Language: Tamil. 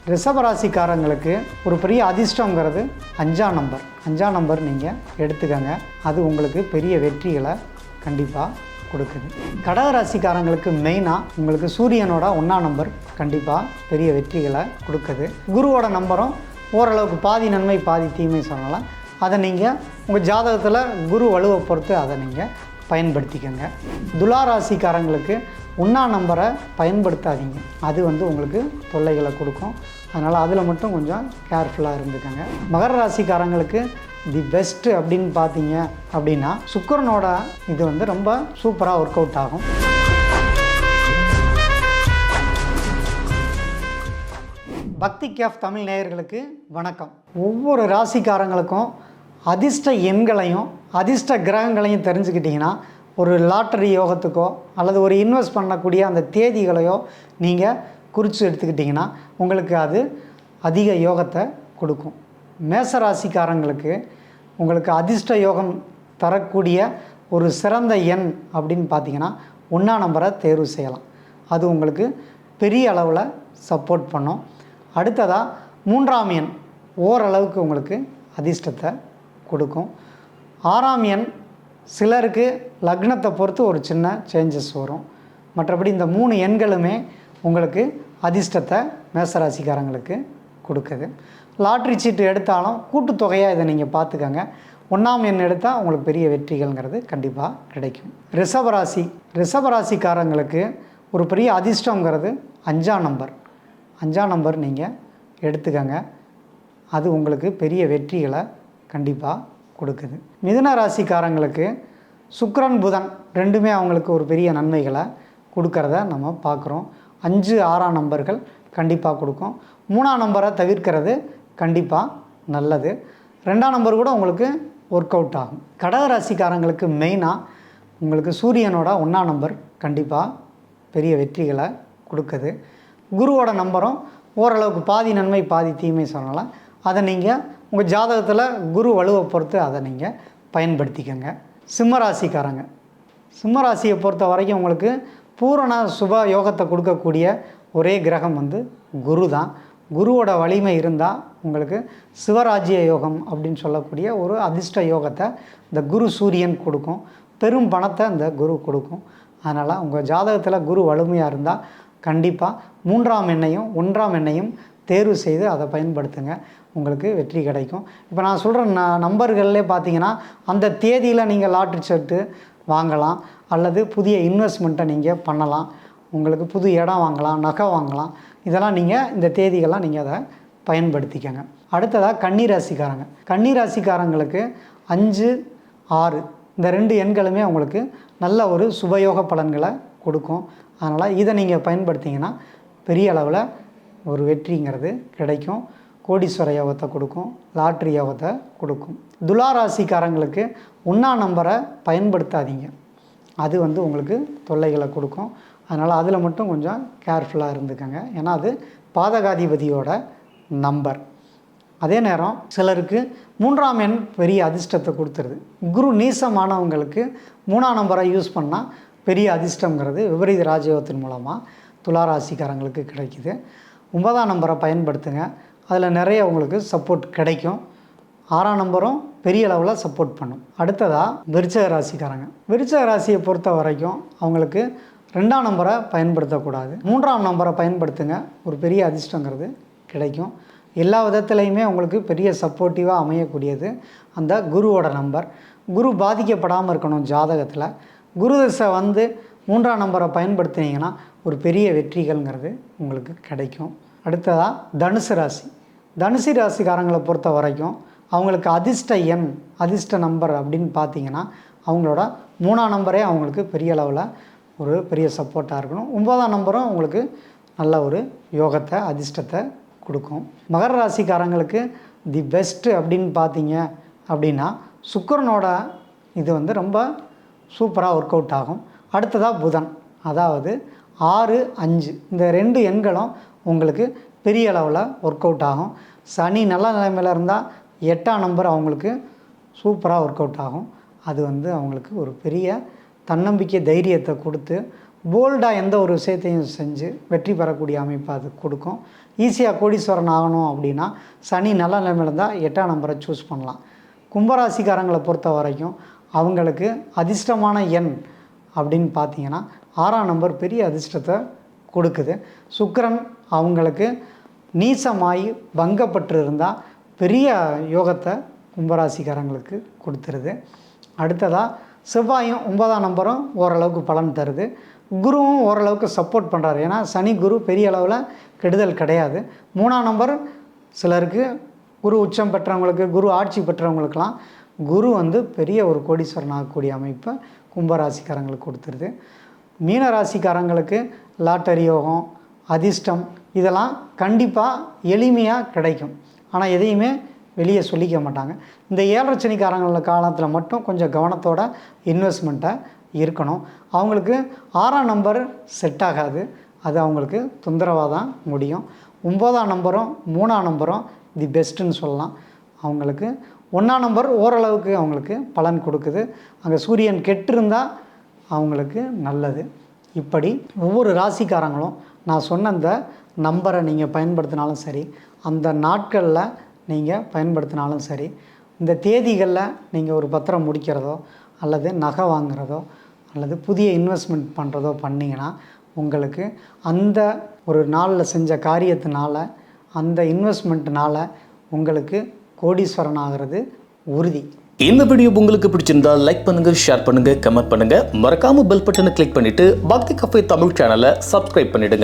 ரிஷபராசிக்காரங்களுக்கு ஒரு பெரிய அதிர்ஷ்டங்கிறது 5ஆம் நம்பர் நீங்கள் எடுத்துக்கங்க. அது உங்களுக்கு பெரிய வெற்றிகளை கண்டிப்பாக கொடுக்குது. கடகராசிக்காரங்களுக்கு மெயினாக உங்களுக்கு சூரியனோட 1ஆம் நம்பர் கண்டிப்பாக பெரிய வெற்றிகளை கொடுக்குது. குருவோட நம்பரும் ஓரளவுக்கு பாதி நன்மை பாதி தீமை சொல்லலாம். அதை நீங்கள் உங்கள் ஜாதகத்தில் குரு வலுவை பொறுத்து அதை நீங்கள் பயன்படுத்திக்கோங்க. துளாராசிக்காரங்களுக்கு 1ஆம் நம்பரை பயன்படுத்தாதீங்க. அது உங்களுக்கு தொல்லைகளை கொடுக்கும். அதனால் அதில் மட்டும் கொஞ்சம் கேர்ஃபுல்லாக இருந்துக்கோங்க. மகர ராசிக்காரங்களுக்கு தி பெஸ்ட்டு அப்படின்னு பார்த்தீங்க அப்படின்னா சுக்கிரனோட இது ரொம்ப சூப்பராக ஒர்க் அவுட் ஆகும். பக்தி கேஃப் தமிழ் நேயர்களுக்கு வணக்கம். ஒவ்வொரு ராசிக்காரங்களுக்கும் அதிர்ஷ்ட எண்களையும் அதிர்ஷ்ட கிரகங்களையும் தெரிஞ்சுக்கிட்டிங்கன்னா ஒரு லாட்டரி யோகத்துக்கோ அல்லது ஒரு இன்வெஸ்ட் பண்ணக்கூடிய அந்த தேதிகளையோ நீங்கள் குறித்து எடுத்துக்கிட்டிங்கன்னா உங்களுக்கு அது அதிக யோகத்தை கொடுக்கும். மேசராசிக்காரங்களுக்கு உங்களுக்கு அதிர்ஷ்ட யோகம் தரக்கூடிய ஒரு சிறந்த எண் அப்படின்னு பார்த்தீங்கன்னா 1ஆம் நம்பரை தேர்வு செய்யலாம். அது உங்களுக்கு பெரிய அளவில் சப்போர்ட் பண்ணும். அடுத்ததாக 3ஆம் எண் ஓரளவுக்கு உங்களுக்கு அதிர்ஷ்டத்தை கொடுக்கும். 6ஆம் எண் சிலருக்கு லக்னத்தை பொறுத்து ஒரு சின்ன சேஞ்சஸ் வரும். மற்றபடி இந்த 3 எண்களுமே உங்களுக்கு அதிர்ஷ்டத்தை மேசராசிக்காரங்களுக்கு கொடுக்குது. லாட்ரி சீட்டு எடுத்தாலும் கூட்டுத்தொகையாக இதை நீங்கள் பார்த்துக்கங்க. 1ஆம் எண் எடுத்தால் உங்களுக்கு பெரிய வெற்றிகள்ங்கிறது கண்டிப்பாக கிடைக்கும். ரிஷபராசிக்காரங்களுக்கு ஒரு பெரிய அதிர்ஷ்டங்கிறது 5ஆம் நம்பர் நீங்கள் எடுத்துக்கங்க. அது உங்களுக்கு பெரிய வெற்றிகளை கண்டிப்பாக கொடுக்குது. மிதுன ராசிக்காரங்களுக்கு சுக்கிரன் புதன் ரெண்டுமே அவங்களுக்கு ஒரு பெரிய நன்மைகளை கொடுக்கறத நம்ம பார்க்குறோம். 5, 6ஆம் நம்பர்கள் கண்டிப்பாக கொடுக்கும். 3ஆம் நம்பரை தவிர்க்கிறது கண்டிப்பாக நல்லது. 2ஆம் நம்பர் கூட உங்களுக்கு ஒர்க் அவுட் ஆகும். கடகராசிக்காரங்களுக்கு மெயினாக உங்களுக்கு சூரியனோட 1ஆம் நம்பர் கண்டிப்பாக பெரிய வெற்றிகளை கொடுக்குது. குருவோட நம்பரும் ஓரளவுக்கு பாதி நன்மை பாதி தீமை சொல்லலாம். அதை நீங்கள் உங்கள் ஜாதகத்தில் குரு வலுவை பொறுத்து அதை நீங்கள் பயன்படுத்திக்கங்க. சிம்மராசியை பொறுத்த வரைக்கும் உங்களுக்கு பூரண சுப யோகத்தை கொடுக்கக்கூடிய ஒரே கிரகம் குரு தான். குருவோட வலிமை இருந்தால் உங்களுக்கு சிவராஜ்ய யோகம் அப்படின்னு சொல்லக்கூடிய ஒரு அதிர்ஷ்ட யோகத்தை இந்த குரு சூரியன் கொடுக்கும். பெரும் பணத்தை இந்த குரு கொடுக்கும். அதனால் உங்கள் ஜாதகத்தில் குரு வலிமையாக இருந்தால் கண்டிப்பாக 3ஆம் எண்ணையும் 1ஆம் எண்ணையும் தேர்வு செய்து அதை பயன்படுத்துங்க. உங்களுக்கு வெற்றி கிடைக்கும். இப்போ நான் சொல்கிற நம்பர்கள்லே பார்த்தீங்கன்னா அந்த தேதியில் நீங்கள் லாட்ரி சீட்டு வாங்கலாம் அல்லது புதிய இன்வெஸ்ட்மெண்ட்டை நீங்கள் பண்ணலாம். உங்களுக்கு புது இடம் வாங்கலாம், நகை வாங்கலாம். இதெல்லாம் நீங்கள் இந்த தேதிகள்லாம் நீங்கள் அதை பயன்படுத்திக்கங்க. அடுத்ததாக கன்னிராசிக்காரங்களுக்கு 5, 6 இந்த 2 எண்களுமே உங்களுக்கு நல்ல ஒரு சுபயோக பலன்களை கொடுக்கும். அதனால் இதை நீங்கள் பயன்படுத்திங்கன்னா பெரிய அளவில் ஒரு வெற்றிங்கிறது கிடைக்கும். கோடீஸ்வர யோகத்தை கொடுக்கும், லாட்ரி யோகத்தை கொடுக்கும். துளாராசிக்காரங்களுக்கு 1ஆம் நம்பரை பயன்படுத்தாதீங்க. அது உங்களுக்கு தொல்லைகளை கொடுக்கும். அதனால் அதில் மட்டும் கொஞ்சம் கேர்ஃபுல்லாக இருந்துக்கங்க. ஏன்னா அது பாதகாதிபதியோட நம்பர். அதே நேரம் சிலருக்கு 3ஆம் எண் பெரிய அதிர்ஷ்டத்தை கொடுத்துருது. குரு நீசமானவங்களுக்கு 3ஆம் நம்பரை யூஸ் பண்ணால் பெரிய அதிர்ஷ்டங்கிறது விபரீத ராஜயோகத்தின் மூலமாக துளாராசிக்காரங்களுக்கு கிடைக்குது. 9ஆம் நம்பரை பயன்படுத்துங்க. அதில் நிறைய உங்களுக்கு சப்போர்ட் கிடைக்கும். 6ஆம் நம்பரும் பெரிய அளவில் சப்போர்ட் பண்ணும். அடுத்ததாக விருச்சிக ராசியை பொறுத்த வரைக்கும் அவங்களுக்கு 2ஆம் நம்பரை பயன்படுத்தக்கூடாது. 3ஆம் நம்பரை பயன்படுத்துங்க. ஒரு பெரிய அதிர்ஷ்டங்கிறது கிடைக்கும். எல்லா விதத்துலையுமே உங்களுக்கு பெரிய சப்போர்ட்டிவாக அமையக்கூடியது அந்த குருவோட நம்பர். குரு பாதிக்கப்படாமல் இருக்கணும் ஜாதகத்தில். குரு திசை 3ஆம் நம்பரை பயன்படுத்தினீங்கன்னா ஒரு பெரிய வெற்றிகள்ங்கிறது உங்களுக்கு கிடைக்கும். அடுத்ததாக தனுசு ராசிக்காரங்களை பொறுத்த வரைக்கும் அவங்களுக்கு அதிர்ஷ்ட எண் அதிர்ஷ்ட நம்பர் அப்படின்னு பார்த்தீங்கன்னா அவங்களோட 3ஆம் நம்பரே அவங்களுக்கு பெரிய அளவில் ஒரு பெரிய சப்போர்ட்டாக இருக்கணும். 9ஆம் நம்பரும் உங்களுக்கு நல்ல ஒரு யோகத்தை அதிர்ஷ்டத்தை கொடுக்கும். மகர ராசிக்காரங்களுக்கு தி பெஸ்ட்டு அப்படின்னு பார்த்தீங்க அப்படின்னா சுக்கிரனோட இது ரொம்ப சூப்பராக ஒர்க் அவுட் ஆகும். அடுத்ததாக புதன், அதாவது 6, 5 இந்த 2 எண்களும் உங்களுக்கு பெரிய அளவில் ஒர்க் அவுட் ஆகும். சனி நல்ல நிலைமையில் இருந்தால் 8ஆம் நம்பர் அவங்களுக்கு சூப்பராக ஒர்க் அவுட் ஆகும். அது அவங்களுக்கு ஒரு பெரிய தன்னம்பிக்கை தைரியத்தை கொடுத்து போல்டாக எந்த ஒரு விஷயத்தையும் செஞ்சு வெற்றி பெறக்கூடிய அமைப்பை அது கொடுக்கும். ஈஸியாக கோடீஸ்வரன் ஆகணும் அப்படின்னா சனி நல்ல நிலைமையில் இருந்தால் 8ஆம் நம்பரை சூஸ் பண்ணலாம். கும்பராசிக்காரங்களை பொறுத்த வரைக்கும் அவங்களுக்கு அதிர்ஷ்டமான எண் அப்படின்னு பார்த்தீங்கன்னா 6ஆம் நம்பர் பெரிய அதிர்ஷ்டத்தை கொடுக்குது. சுக்கிரன் அவங்களுக்கு நீசமாகி பங்கப்பட்டு இருந்தால் பெரிய யோகத்தை கும்பராசிக்காரங்களுக்கு கொடுத்துருது. அடுத்ததாக செவ்வாயும் 9ஆம் நம்பரும் ஓரளவுக்கு பலன் தருது. குருவும் ஓரளவுக்கு சப்போர்ட் பண்ணுறாரு. ஏன்னா சனி குரு பெரிய அளவில் கெடுதல் கிடையாது. 3ஆம் நம்பர் சிலருக்கு குரு உச்சம் பெற்றவங்களுக்கு, குரு ஆட்சி பெற்றவங்களுக்கெல்லாம் குரு பெரிய ஒரு கோடீஸ்வரன் ஆகக்கூடிய அமைப்பை கும்பராசிக்காரங்களுக்கு கொடுத்துருது. மீன ராசிக்காரங்களுக்கு லாட்டரி யோகம், அதிர்ஷ்டம் இதெல்லாம் கண்டிப்பாக எளிமையாக கிடைக்கும். ஆனால் எதையுமே வெளியே சொல்லிக்க மாட்டாங்க. இந்த 7.5 சனிக்காரங்கள காலத்தில் மட்டும் கொஞ்சம் கவனத்தோட இன்வெஸ்ட்மெண்ட்டை இருக்கணும். அவங்களுக்கு 6ஆம் நம்பர் செட் ஆகாது. அது அவங்களுக்கு தொந்தரவாக தான் முடியும். 9ஆம் நம்பரும் 3ஆம் நம்பரும் தி பெஸ்ட்டுன்னு சொல்லலாம். அவங்களுக்கு 1ஆம் நம்பர் ஓரளவுக்கு அவங்களுக்கு பலன் கொடுக்குது. அங்கே சூரியன் கெட்டிருந்தால் அவங்களுக்கு நல்லது. இப்படி ஒவ்வொரு ராசிக்காரங்களும் நான் சொன்ன அந்த நம்பரை நீங்கள் பயன்படுத்தினாலும் சரி, அந்த நாட்களில் நீங்கள் பயன்படுத்தினாலும் சரி, இந்த தேதிகளில் நீங்கள் ஒரு பத்திரம் முடிக்கிறதோ அல்லது நகை வாங்குகிறதோ அல்லது புதிய இன்வெஸ்ட்மெண்ட் பண்ணுறதோ பண்ணிங்கன்னா உங்களுக்கு அந்த ஒரு நாளில் செஞ்ச காரியத்தினால, அந்த இன்வெஸ்ட்மெண்ட்னால உங்களுக்கு கோடீஸ்வரன் ஆகிறது உறுதி. இந்த வீடியோ உங்களுக்கு பிடிச்சிருந்தா லைக் பண்ணுங்க, ஷேர் பண்ணுங்க, கமெண்ட் பண்ணுங்க. மறக்காம பெல் பட்டனை கிளிக் பண்ணிட்டு பக்தி கஃபே தமிழ் சேனலை சப்ஸ்கிரைப் பண்ணிடுங்க.